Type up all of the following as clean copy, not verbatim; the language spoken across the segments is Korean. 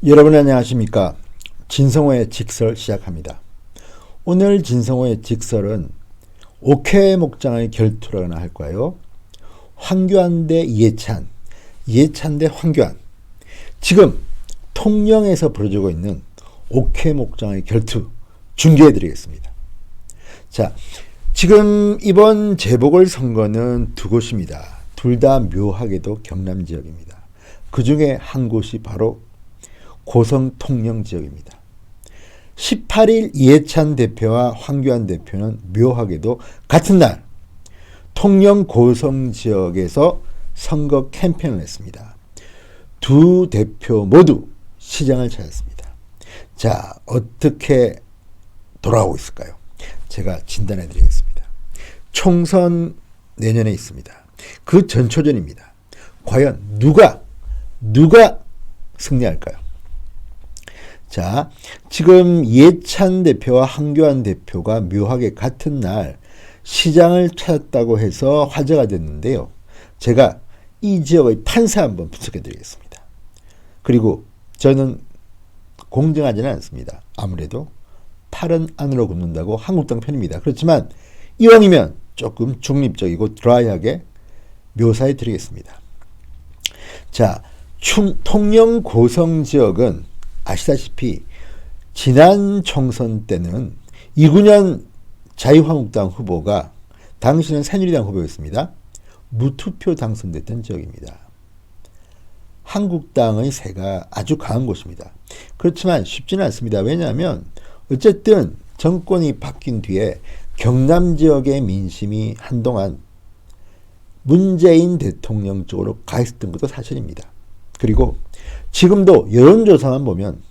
여러분 안녕하십니까? 진성호의 직설 시작합니다. 오늘 진성호의 직설은 옥회 목장의 결투라고나 할까요? 황교안 대 이해찬, 이해찬 대 황교안. 지금 통영에서 벌어지고 있는 옥회 목장의 결투 중계해 드리겠습니다. 자, 지금 이번 재보궐선거는 두 곳입니다. 둘 다 묘하게도 경남 지역입니다. 그 중에 한 곳이 바로 고성 통영 지역입니다. 18일 이해찬 대표와 황교안 대표는 묘하게도 같은 날 통영 고성 지역에서 선거 캠페인을 했습니다. 두 대표 모두 시장을 찾았습니다. 자, 어떻게 돌아오고 있을까요? 제가 진단해 드리겠습니다. 총선 내년에 있습니다. 그 전초전입니다. 과연 누가 승리할까요? 자, 지금 이해찬 대표와 황교안 대표가 묘하게 같은 날 시장을 찾았다고 해서 화제가 됐는데요. 제가 이 지역의 판세 한번 분석해 드리겠습니다. 그리고 저는 공정하지는 않습니다. 아무래도 팔은 안으로 굽는다고 한국당 편입니다. 그렇지만 이왕이면 조금 중립적이고 드라이하게 묘사해 드리겠습니다. 자, 통영 고성 지역은 아시다시피 지난 총선 때는 이군현 자유한국당 후보가 당시는 새누리당 후보였습니다. 무투표 당선됐던 지역입니다. 한국당의 세가 아주 강한 곳입니다. 그렇지만 쉽지는 않습니다. 왜냐하면 어쨌든 정권이 바뀐 뒤에 경남 지역의 민심이 한동안 문재인 대통령 쪽으로 가 있었던 것도 사실입니다. 그리고 지금도 여론조사만 보면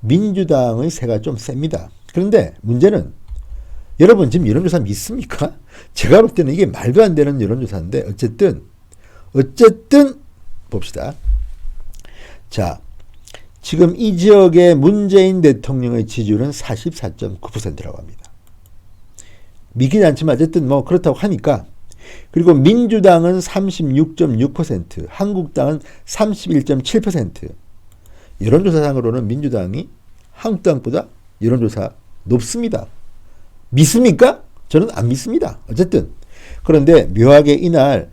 민주당의 세가 좀 셉니다. 그런데 문제는 여러분 지금 여론조사 믿습니까? 제가 볼 때는 이게 말도 안 되는 여론조사인데 어쨌든 봅시다. 자, 지금 이 지역의 문재인 대통령의 지지율은 44.9%라고 합니다. 믿긴 않지만 어쨌든 뭐 그렇다고 하니까. 그리고 민주당은 36.6%, 한국당은 31.7%. 여론조사상으로는 민주당이 한국당보다 여론조사 높습니다. 믿습니까? 저는 안 믿습니다. 어쨌든. 그런데 묘하게 이날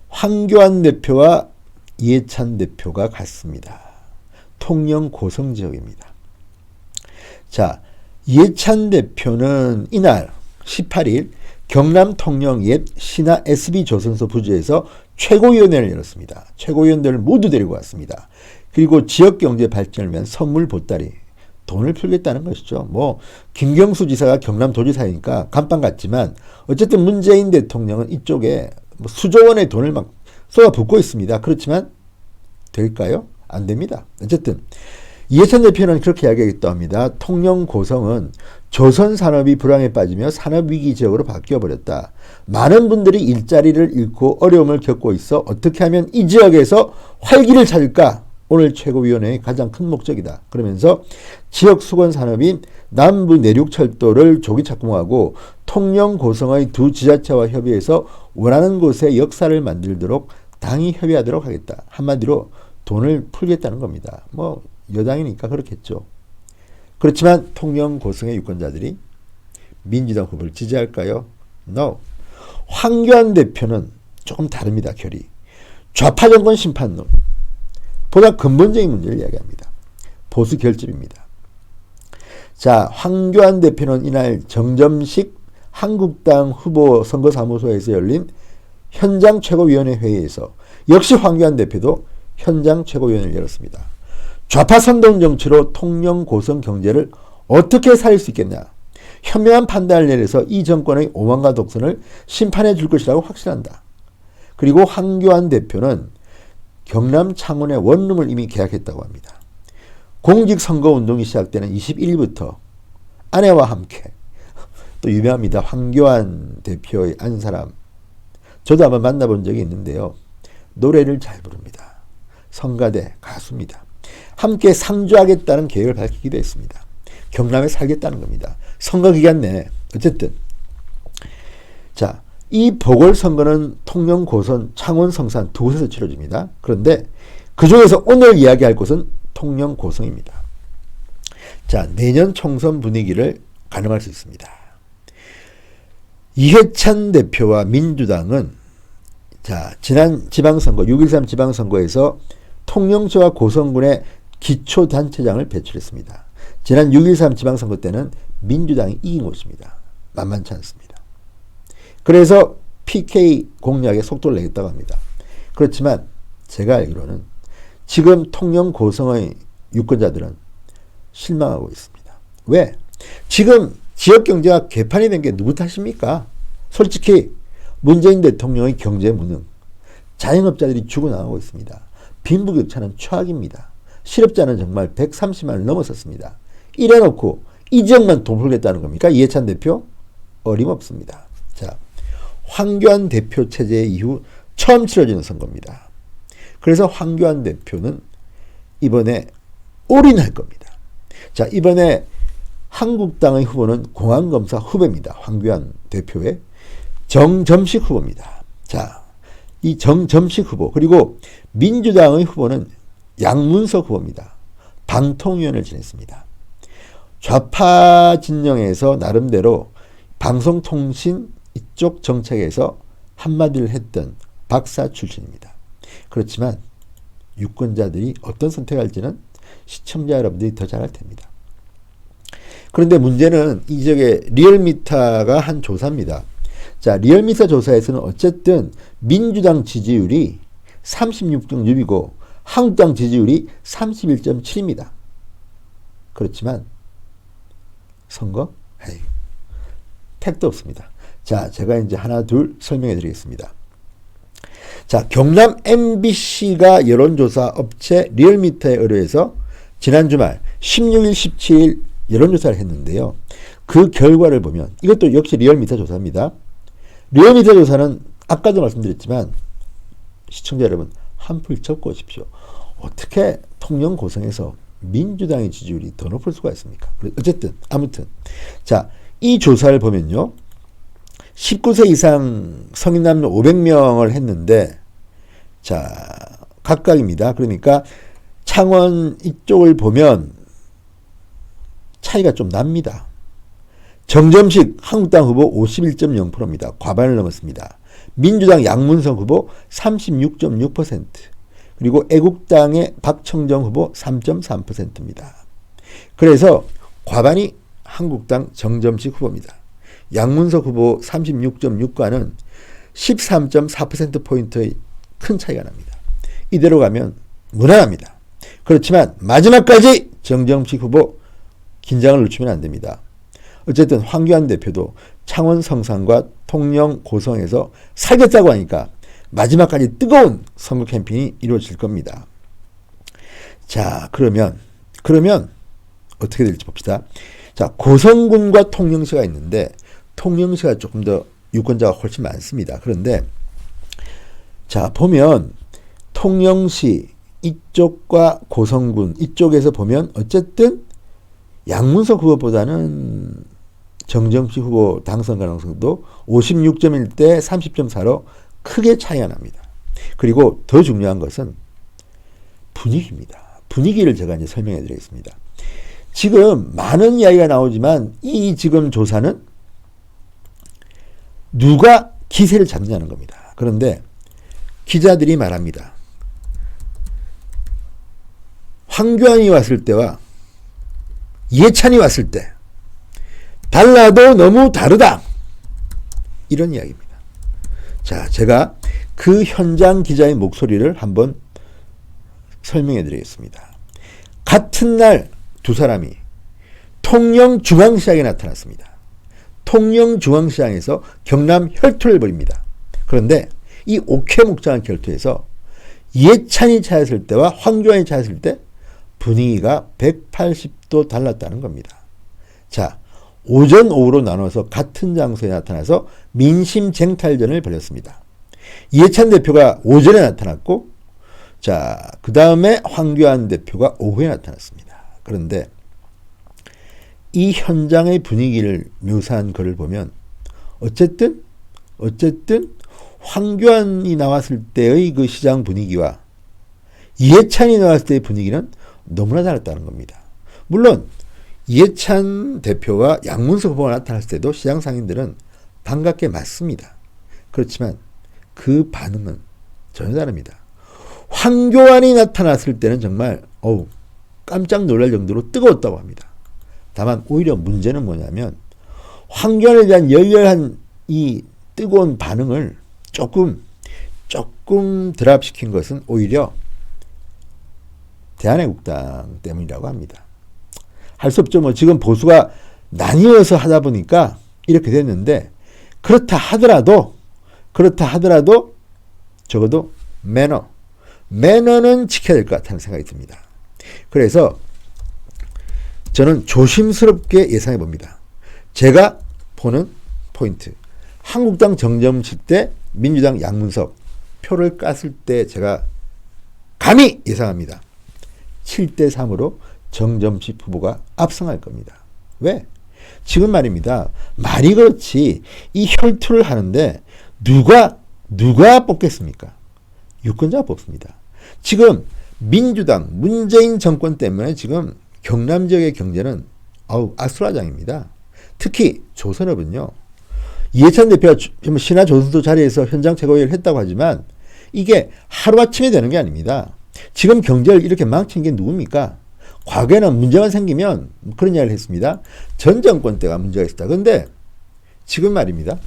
황교안 대표와 이해찬 대표가 갔습니다. 통영 고성 지역입니다. 자, 이해찬 대표는 이날 18일 경남 통영 옛 신화 SB조선소 부지에서 최고위원회를 열었습니다. 최고위원들을 모두 데리고 왔습니다. 그리고 지역경제 발전을 위한 선물 보따리, 돈을 풀겠다는 것이죠. 뭐 김경수 지사가 경남도지사니까 간판 같지만 어쨌든 문재인 대통령은 이쪽에 뭐 수조 원의 돈을 막 쏟아붓고 있습니다. 그렇지만 될까요? 안 됩니다. 어쨌든 이해찬 대표는 그렇게 이야기하기도 합니다. 통영 고성은 조선 산업이 불황에 빠지며 산업위기 지역으로 바뀌어버렸다. 많은 분들이 일자리를 잃고 어려움을 겪고 있어 어떻게 하면 이 지역에서 활기를 찾을까? 오늘 최고위원회의 가장 큰 목적이다. 그러면서 지역 수건 산업인 남부 내륙철도를 조기 착공하고 통영 고성의 두 지자체와 협의해서 원하는 곳에 역사를 만들도록 당이 협의하도록 하겠다. 한마디로 돈을 풀겠다는 겁니다. 뭐 여당이니까 그렇겠죠. 그렇지만 통영 고성의 유권자들이 민주당 후보를 지지할까요? No. 황교안 대표는 조금 다릅니다. 결이. 좌파 정권 심판론. 보다 근본적인 문제를 이야기합니다. 보수 결집입니다. 자, 황교안 대표는 이날 정점식 한국당 후보 선거사무소에서 열린 현장 최고위원회 회의에서 역시 황교안 대표도 현장 최고위원회를 열었습니다. 좌파 선동 정치로 통영 고성 경제를 어떻게 살릴 수 있겠냐. 현명한 판단을 내려서 이 정권의 오만과 독선을 심판해 줄 것이라고 확신한다. 그리고 황교안 대표는 경남 창원의 원룸을 이미 계약했다고 합니다. 공직선거운동이 시작되는 21일부터 아내와 함께 또 유명합니다. 황교안 대표의 한 사람. 저도 한번 만나본 적이 있는데요. 노래를 잘 부릅니다. 성가대 가수입니다. 함께 상주하겠다는 계획을 밝히기도 했습니다. 경남에 살겠다는 겁니다. 선거 기간 내에. 어쨌든 자, 이 보궐선거는 통영, 고성, 창원, 성산 두 곳에서 치러집니다. 그런데 그 중에서 오늘 이야기할 곳은 통영 고성입니다. 자, 내년 총선 분위기를 가늠할 수 있습니다. 이해찬 대표와 민주당은 자, 지난 지방선거 6.13 지방선거에서 통영시와 고성군의 기초단체장을 배출했습니다. 지난 6.13 지방선거 때는 민주당이 이긴 것입니다. 만만치 않습니다. 그래서 PK 공략에 속도를 내겠다고 합니다. 그렇지만 제가 알기로는 지금 통영 고성의 유권자들은 실망하고 있습니다. 왜? 지금 지역경제가 개판이 된 게 누구 탓입니까? 솔직히 문재인 대통령의 경제 무능, 자영업자들이 죽어나가고 있습니다. 빈부격차는 최악입니다. 실업자는 정말 130만을 넘어섰습니다. 이래놓고 이 지역만 돈 풀겠다는 겁니까? 이해찬 대표? 어림없습니다. 자, 황교안 대표 체제 이후 처음 치러지는 선거입니다. 그래서 황교안 대표는 이번에 올인할 겁니다. 자, 이번에 한국당의 후보는 공안검사 후배입니다. 황교안 대표의 정점식 후보입니다. 자, 이 정점식 후보 그리고 민주당의 후보는 양문석 후보입니다. 방통위원을 지냈습니다. 좌파 진영에서 나름대로 방송통신 이쪽 정책에서 한마디를 했던 박사 출신입니다. 그렇지만 유권자들이 어떤 선택할지는 시청자 여러분들이 더 잘 알 텐니다. 그런데 문제는 이 지역의 리얼미터가 한 조사입니다. 자, 리얼미터 조사에서는 어쨌든 민주당 지지율이 36.6이고 한국당 지지율이 31.7입니다. 그렇지만 선거? 에이, 택도 없습니다. 자, 제가 이제 하나 둘 설명해 드리겠습니다. 자, 경남 MBC가 여론조사 업체 리얼미터에 의뢰해서 지난 주말 16일, 17일 여론조사를 했는데요. 그 결과를 보면 이것도 역시 리얼미터 조사입니다. 리얼미터 조사는 아까도 말씀드렸지만 시청자 여러분 한풀 접고 오십시오. 어떻게 통영 고성에서 민주당의 지지율이 더 높을 수가 있습니까? 어쨌든 아무튼 자, 이 조사를 보면요. 19세 이상 성인 남녀 500명을 했는데 자, 각각입니다. 그러니까 창원 이쪽을 보면 차이가 좀 납니다. 정점식 한국당 후보 51.0%입니다. 과반을 넘었습니다. 민주당 양문석 후보 36.6%, 그리고 애국당의 박청정 후보 3.3%입니다. 그래서 과반이 한국당 정점식 후보입니다. 양문석 후보 36.6과는 13.4%포인트의 큰 차이가 납니다. 이대로 가면 무난합니다. 그렇지만 마지막까지 정점식 후보 긴장을 늦추면 안 됩니다. 어쨌든 황교안 대표도 창원 성산과 통영 고성에서 살겠다고 하니까 마지막까지 뜨거운 선거 캠페인이 이루어질 겁니다. 자, 그러면 어떻게 될지 봅시다. 자, 고성군과 통영시가 있는데 통영시가 조금 더 유권자가 훨씬 많습니다. 그런데 자, 보면 통영시 이쪽과 고성군 이쪽에서 보면 어쨌든 양문석 후보보다는 정정식 후보 당선 가능성도 56.1대 30.4로 크게 차이가 납니다. 그리고 더 중요한 것은 분위기입니다. 분위기를 제가 이제 설명해 드리겠습니다. 지금 많은 이야기가 나오지만 이 지금 조사는 누가 기세를 잡냐는 겁니다. 그런데 기자들이 말합니다. 황교안이 왔을 때와 이해찬이 왔을 때 달라도 너무 다르다. 이런 이야기입니다. 자, 제가 그 현장 기자의 목소리를 한번 설명해 드리겠습니다. 같은 날 두 사람이 통영중앙시장에 나타났습니다. 통영중앙시장에서 경남 혈투를 벌입니다. 그런데 이 옥회목장을 결투해서 이해찬이 차였을 때와 황교안이 차였을 때 분위기가 180도 달랐다는 겁니다. 자, 오전, 오후로 나눠서 같은 장소에 나타나서 민심쟁탈전을 벌였습니다. 이해찬 대표가 오전에 나타났고, 자, 그 다음에 황교안 대표가 오후에 나타났습니다. 그런데 이 현장의 분위기를 묘사한 글을 보면 어쨌든 황교안이 나왔을 때의 그 시장 분위기와 이해찬이 나왔을 때의 분위기는 너무나 달랐다는 겁니다. 물론 이해찬 대표와 양문석 후보가 나타났을 때도 시장 상인들은 반갑게 맞습니다. 그렇지만 그 반응은 전혀 다릅니다. 황교안이 나타났을 때는 정말 깜짝 놀랄 정도로 뜨거웠다고 합니다. 다만 오히려 문제는 뭐냐면 황교안에 대한 열렬한 이 뜨거운 반응을 조금 드랍시킨 것은 오히려 대한애국당 때문이라고 합니다. 할 수 없죠. 지금 보수가 나뉘어서 하다 보니까 이렇게 됐는데 그렇다 하더라도 적어도 매너는 지켜야 될 것 같다는 생각이 듭니다. 그래서 저는 조심스럽게 예상해 봅니다. 제가 보는 포인트. 한국당 정점식 때 민주당 양문석 표를 깠을 때 제가 감히 예상합니다. 7대3으로 정점식 후보가 압승할 겁니다. 왜? 지금 말입니다. 말이 그렇지 이 혈투를 하는데 누가 뽑겠습니까? 유권자가 뽑습니다. 지금 민주당 문재인 정권 때문에 지금 경남 지역의 경제는 아수라장입니다. 특히 조선업은요. 이해찬 대표가 신화 조선소 자리에서 현장 최고위를 했다고 하지만 이게 하루아침에 되는 게 아닙니다. 지금 경제를 이렇게 망친 게 누굽니까? 과거에는 문제가 생기면 그런 이야기를 했습니다. 전 정권 때가 문제가 있었다. 그런데 지금 말입니다.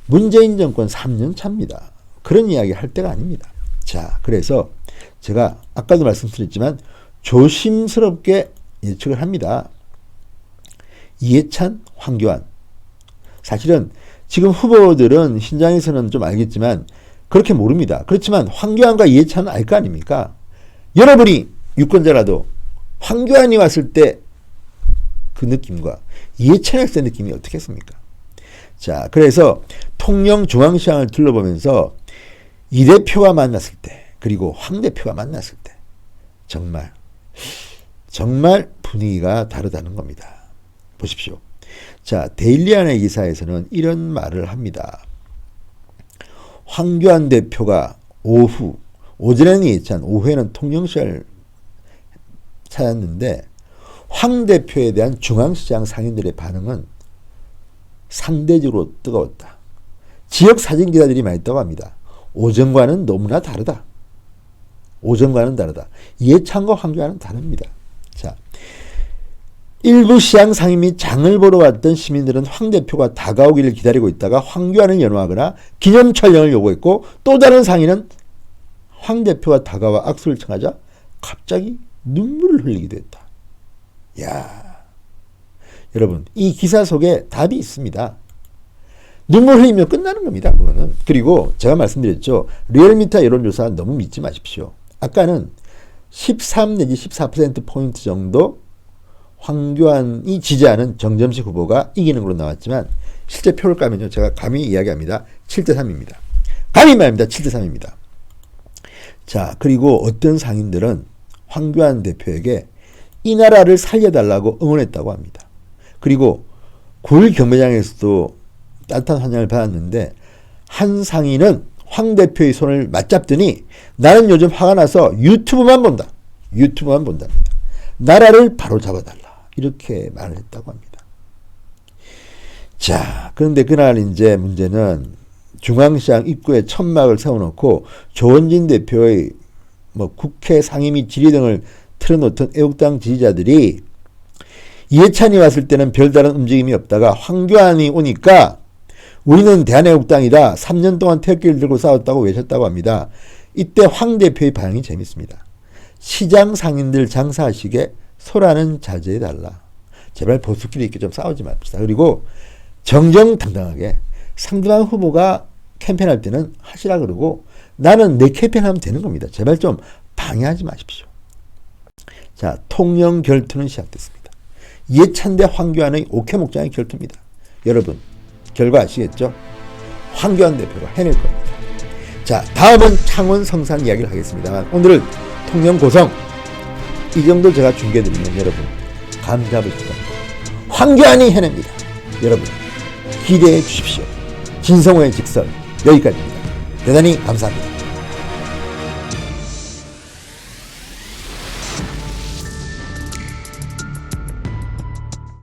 문재인 정권 3년 차입니다. 그런 이야기 할 때가 아닙니다. 자, 그래서 제가 아까도 말씀드렸지만 조심스럽게 예측을 합니다. 이해찬, 황교안. 사실은 지금 후보들은 신장에서는 좀 알겠지만 그렇게 모릅니다. 그렇지만 황교안과 이해찬은 알 거 아닙니까? 여러분이 유권자라도 황교안이 왔을 때 그 느낌과 이해찬이 왔을 때 느낌이 어떻겠습니까? 자, 그래서 통영 중앙시장을 둘러보면서 이 대표가 만났을 때 그리고 황 대표가 만났을 때 정말 분위기가 다르다는 겁니다. 보십시오. 자, 데일리안의 기사에서는 이런 말을 합니다. 황교안 대표가 오전에는 이해찬, 오후에는 통영시장을 찾았는데 황 대표에 대한 중앙시장 상인들의 반응은 상대적으로 뜨거웠다. 지역 사진 기자들이 많이 있다고 합니다. 오전과는 너무나 다르다. 이해찬과 황교안은 다릅니다. 자, 일부 시장 상인 및 장을 보러 왔던 시민들은 황 대표가 다가오기를 기다리고 있다가 황교안을 연호하거나 기념 촬영을 요구했고 또 다른 상인은 황 대표가 다가와 악수를 청하자 갑자기 눈물을 흘리기도 했다. 야, 여러분 이 기사 속에 답이 있습니다. 눈물 흘리면 끝나는 겁니다. 그거는. 그리고 제가 말씀드렸죠. 리얼미터 여론조사 너무 믿지 마십시오. 아까는 13 내지 14%포인트 정도 황교안이 지지하는 정점식 후보가 이기는 걸로 나왔지만 실제 표를 까면요. 제가 감히 이야기합니다. 7대3입니다. 감히 말입니다. 7대3입니다. 자, 그리고 어떤 상인들은 황교안 대표에게 이 나라를 살려달라고 응원했다고 합니다. 그리고 9일 경매장에서도 따뜻한 환영을 받았는데 한 상인은 황 대표의 손을 맞잡더니 나는 요즘 화가 나서 유튜브만 본다. 나라를 바로 잡아달라. 이렇게 말을 했다고 합니다. 자, 그런데 그날 이제 문제는 중앙시장 입구에 천막을 세워놓고 조원진 대표의 국회 상임 및 질의 등을 틀어놓던 애국당 지지자들이 이해찬이 왔을 때는 별다른 움직임이 없다가 황교안이 오니까 우리는 대한애국당이다. 3년 동안 태극기를 들고 싸웠다고 외쳤다고 합니다. 이때 황 대표의 반응이 재밌습니다. 시장 상인들 장사하시게 소라는 자제해달라. 제발 보수끼리 이렇게 좀 싸우지 맙시다. 그리고 정정당당하게 상대방 후보가 캠페인할 때는 하시라 그러고 나는 내 캠페인하면 되는 겁니다. 제발 좀 방해하지 마십시오. 자, 통영 결투는 시작됐습니다. 이해찬 대 황교안의 옥회목장의 결투입니다. 여러분 결과 아시겠죠? 황교안 대표가 해낼 겁니다. 자, 다음은 창원 성산 이야기를 하겠습니다만 오늘은 통영 고성 이 정도 제가 중계드리면 여러분 감 잡으실 겁니다. 황교안이 해냅니다. 여러분 기대해 주십시오. 진성호의 직설 여기까지입니다. 대단히 감사합니다.